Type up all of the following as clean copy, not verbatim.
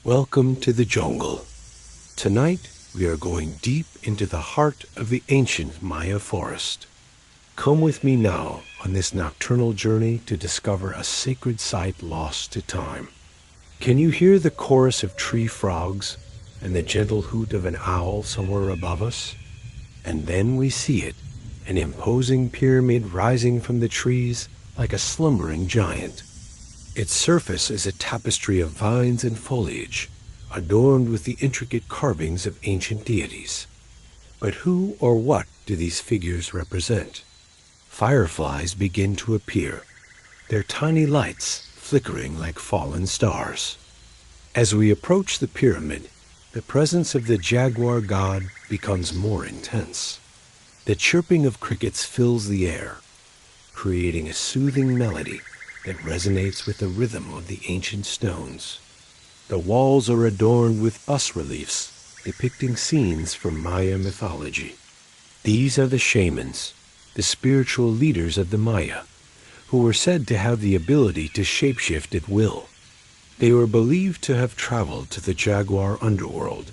Welcome to the jungle. Tonight, we are going deep into the heart of the ancient Maya forest. Come with me now on this nocturnal journey to discover a sacred site lost to time. Can you hear the chorus of tree frogs and the gentle hoot of an owl somewhere above us? And then we see it, an imposing pyramid rising from the trees like a slumbering giant. Its surface is a tapestry of vines and foliage, adorned with the intricate carvings of ancient deities. But who or what do these figures represent? Fireflies begin to appear, their tiny lights flickering like fallen stars. As we approach the pyramid, the presence of the Jaguar god becomes more intense. The chirping of crickets fills the air, creating a soothing melody that resonates with the rhythm of the ancient stones. The walls are adorned with bas-reliefs depicting scenes from Maya mythology. These are the shamans, the spiritual leaders of the Maya, who were said to have the ability to shapeshift at will. They were believed to have traveled to the Jaguar underworld,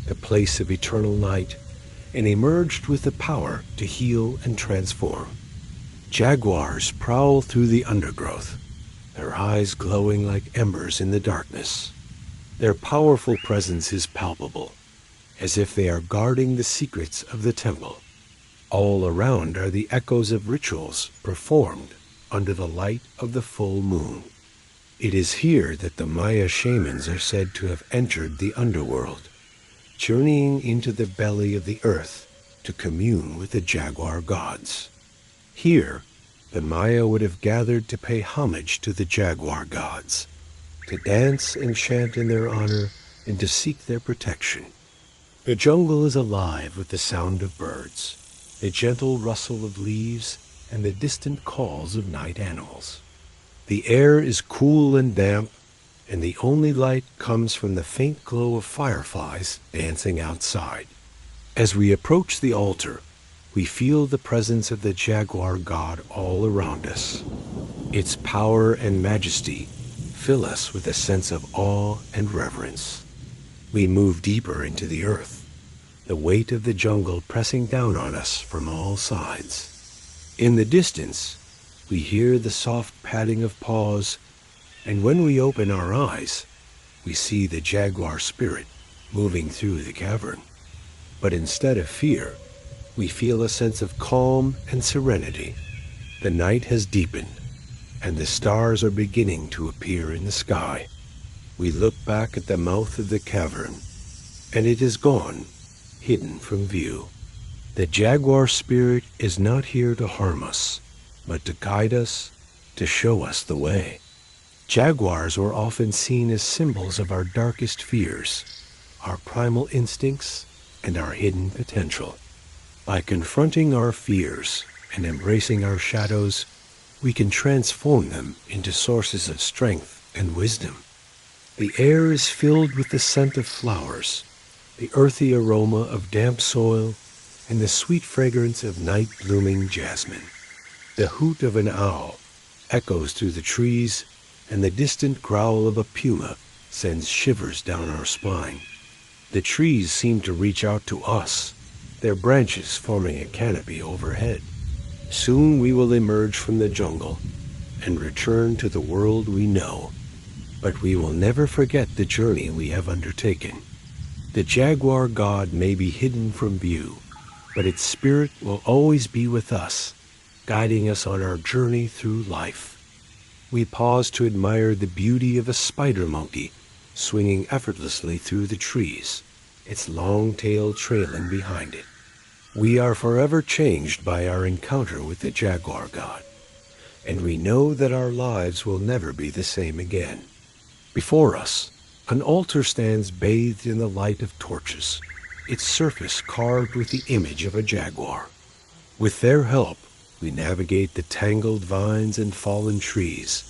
the place of eternal night, and emerged with the power to heal and transform. Jaguars prowl through the undergrowth, their eyes glowing like embers in the darkness. Their powerful presence is palpable, as if they are guarding the secrets of the temple. All around are the echoes of rituals performed under the light of the full moon. It is here that the Maya shamans are said to have entered the underworld, journeying into the belly of the earth to commune with the Jaguar gods. Here, the Maya would have gathered to pay homage to the Jaguar gods, to dance and chant in their honor, and to seek their protection. The jungle is alive with the sound of birds, the gentle rustle of leaves, and the distant calls of night animals. The air is cool and damp, and the only light comes from the faint glow of fireflies dancing outside. As we approach the altar, we feel the presence of the Jaguar god all around us. Its power and majesty fill us with a sense of awe and reverence. We move deeper into the earth, the weight of the jungle pressing down on us from all sides. In the distance, we hear the soft padding of paws, and when we open our eyes, we see the Jaguar spirit moving through the cavern. But instead of fear, we feel a sense of calm and serenity. The night has deepened, and the stars are beginning to appear in the sky. We look back at the mouth of the cavern, and it is gone, hidden from view. The Jaguar spirit is not here to harm us, but to guide us, to show us the way. Jaguars were often seen as symbols of our darkest fears, our primal instincts, and our hidden potential. By confronting our fears and embracing our shadows, we can transform them into sources of strength and wisdom. The air is filled with the scent of flowers, the earthy aroma of damp soil, and the sweet fragrance of night-blooming jasmine. The hoot of an owl echoes through the trees, and the distant growl of a puma sends shivers down our spine. The trees seem to reach out to us, their branches forming a canopy overhead. Soon we will emerge from the jungle and return to the world we know, but we will never forget the journey we have undertaken. The Jaguar god may be hidden from view, but its spirit will always be with us, guiding us on our journey through life. We pause to admire the beauty of a spider monkey swinging effortlessly through the trees, its long tail trailing behind it. We are forever changed by our encounter with the Jaguar god, and we know that our lives will never be the same again. Before us, an altar stands bathed in the light of torches, its surface carved with the image of a jaguar. With their help, we navigate the tangled vines and fallen trees,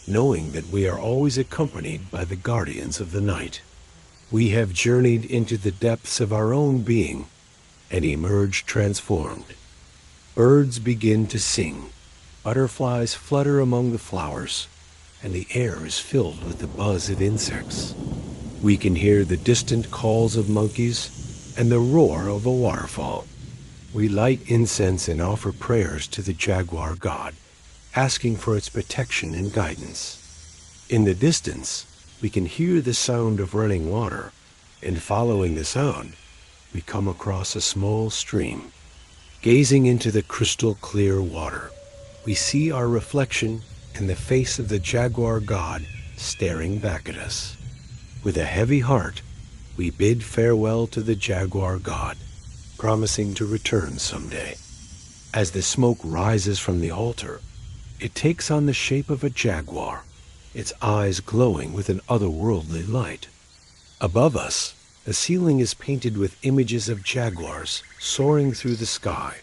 knowing that we are always accompanied by the guardians of the night. We have journeyed into the depths of our own being and emerge transformed. Birds begin to sing, butterflies flutter among the flowers, and the air is filled with the buzz of insects. We can hear the distant calls of monkeys and the roar of a waterfall. We light incense and offer prayers to the Jaguar god, asking for its protection and guidance. In the distance, we can hear the sound of running water, and following the sound, we come across a small stream. Gazing into the crystal clear water, we see our reflection and the face of the Jaguar god staring back at us. With a heavy heart, we bid farewell to the Jaguar god, promising to return someday. As the smoke rises from the altar, it takes on the shape of a jaguar, its eyes glowing with an otherworldly light. Above us, the ceiling is painted with images of jaguars soaring through the sky,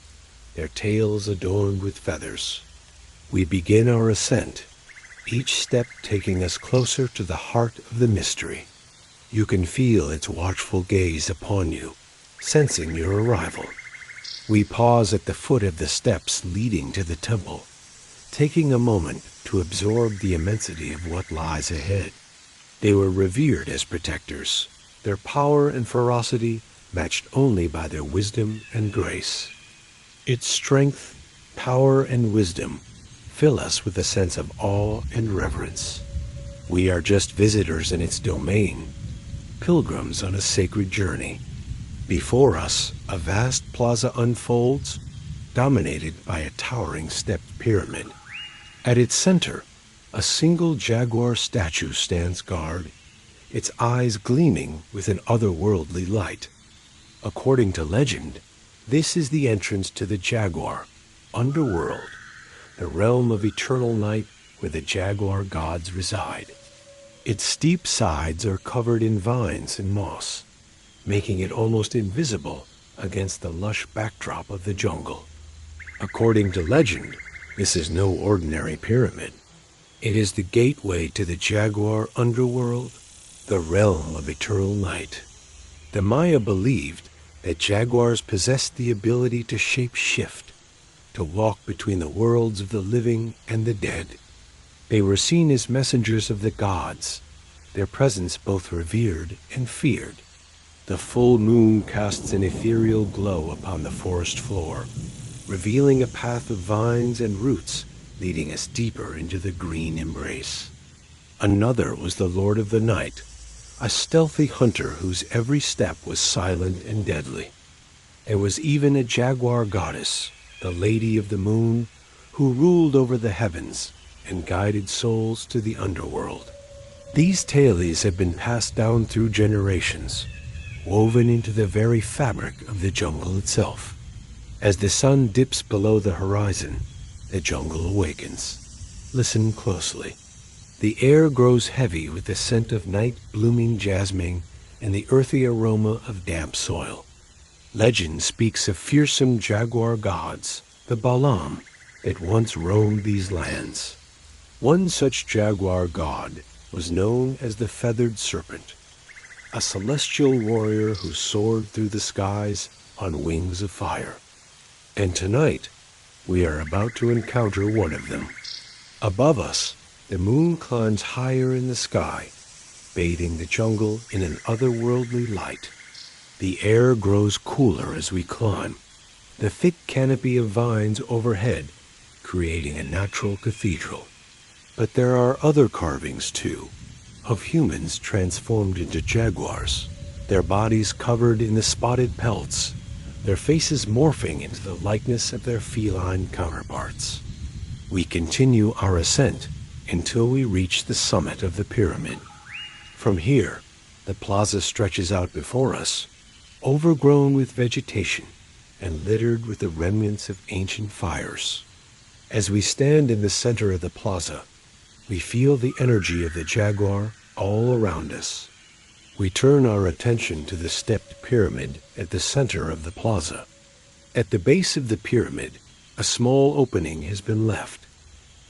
their tails adorned with feathers. We begin our ascent, each step taking us closer to the heart of the mystery. You can feel its watchful gaze upon you, sensing your arrival. We pause at the foot of the steps leading to the temple, taking a moment to absorb the immensity of what lies ahead. They were revered as protectors, their power and ferocity matched only by their wisdom and grace. Its strength, power, and wisdom fill us with a sense of awe and reverence. We are just visitors in its domain, pilgrims on a sacred journey. Before us, a vast plaza unfolds, dominated by a towering stepped pyramid. At its center, a single jaguar statue stands guard, its eyes gleaming with an otherworldly light. According to legend, this is the entrance to the Jaguar, underworld, the realm of eternal night where the Jaguar gods reside. Its steep sides are covered in vines and moss, making it almost invisible against the lush backdrop of the jungle. According to legend, this is no ordinary pyramid. It is the gateway to the Jaguar underworld, the realm of eternal night. The Maya believed that jaguars possessed the ability to shape-shift, to walk between the worlds of the living and the dead. They were seen as messengers of the gods, their presence both revered and feared. The full moon casts an ethereal glow upon the forest floor, revealing a path of vines and roots leading us deeper into the green embrace. Another was the Lord of the Night, a stealthy hunter whose every step was silent and deadly. There was even a jaguar goddess, the Lady of the Moon, who ruled over the heavens and guided souls to the underworld. These tales have been passed down through generations, woven into the very fabric of the jungle itself. As the sun dips below the horizon, the jungle awakens. Listen closely. The air grows heavy with the scent of night-blooming jasmine and the earthy aroma of damp soil. Legend speaks of fearsome jaguar gods, the Balam, that once roamed these lands. One such jaguar god was known as the Feathered Serpent, a celestial warrior who soared through the skies on wings of fire. And tonight, we are about to encounter one of them. Above us, the moon climbs higher in the sky, bathing the jungle in an otherworldly light. The air grows cooler as we climb, the thick canopy of vines overhead creating a natural cathedral. But there are other carvings, too, of humans transformed into jaguars, their bodies covered in the spotted pelts, their faces morphing into the likeness of their feline counterparts. We continue our ascent until we reach the summit of the pyramid. From here, the plaza stretches out before us, overgrown with vegetation and littered with the remnants of ancient fires. As we stand in the center of the plaza, we feel the energy of the jaguar all around us. We turn our attention to the stepped pyramid at the center of the plaza. At the base of the pyramid, a small opening has been left,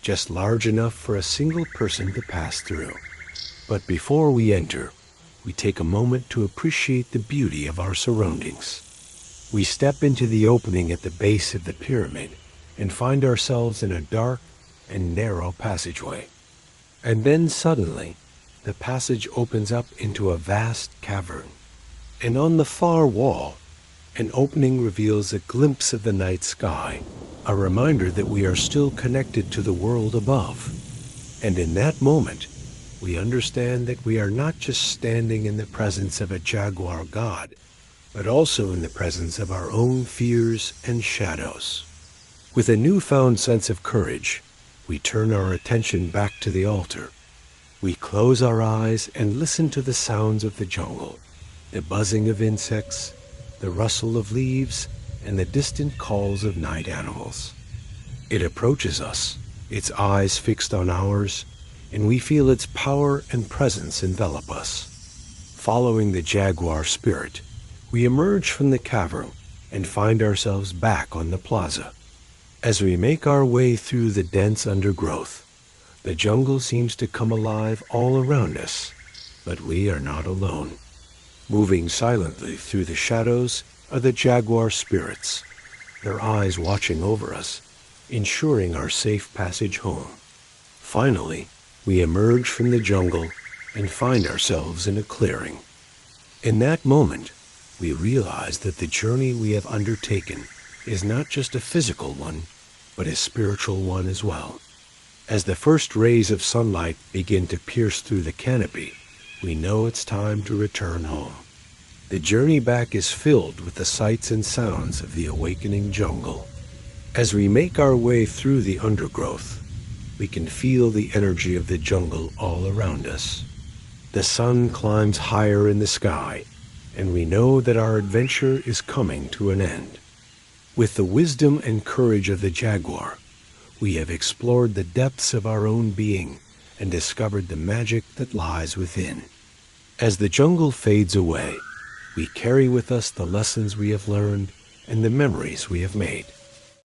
just large enough for a single person to pass through. But before we enter, we take a moment to appreciate the beauty of our surroundings. We step into the opening at the base of the pyramid and find ourselves in a dark and narrow passageway. And then suddenly, the passage opens up into a vast cavern, and on the far wall, an opening reveals a glimpse of the night sky, a reminder that we are still connected to the world above. And in that moment, we understand that we are not just standing in the presence of a Jaguar god, but also in the presence of our own fears and shadows. With a newfound sense of courage, we turn our attention back to the altar. We close our eyes and listen to the sounds of the jungle, the buzzing of insects, the rustle of leaves, and the distant calls of night animals. It approaches us, its eyes fixed on ours, and we feel its power and presence envelop us. Following the Jaguar spirit, we emerge from the cavern and find ourselves back on the plaza. As we make our way through the dense undergrowth, the jungle seems to come alive all around us, but we are not alone. Moving silently through the shadows are the Jaguar spirits, their eyes watching over us, ensuring our safe passage home. Finally, we emerge from the jungle and find ourselves in a clearing. In that moment, we realize that the journey we have undertaken is not just a physical one, but a spiritual one as well. As the first rays of sunlight begin to pierce through the canopy, we know it's time to return home. The journey back is filled with the sights and sounds of the awakening jungle. As we make our way through the undergrowth, we can feel the energy of the jungle all around us. The sun climbs higher in the sky, and we know that our adventure is coming to an end. With the wisdom and courage of the Jaguar, we have explored the depths of our own being and discovered the magic that lies within. As the jungle fades away, we carry with us the lessons we have learned and the memories we have made.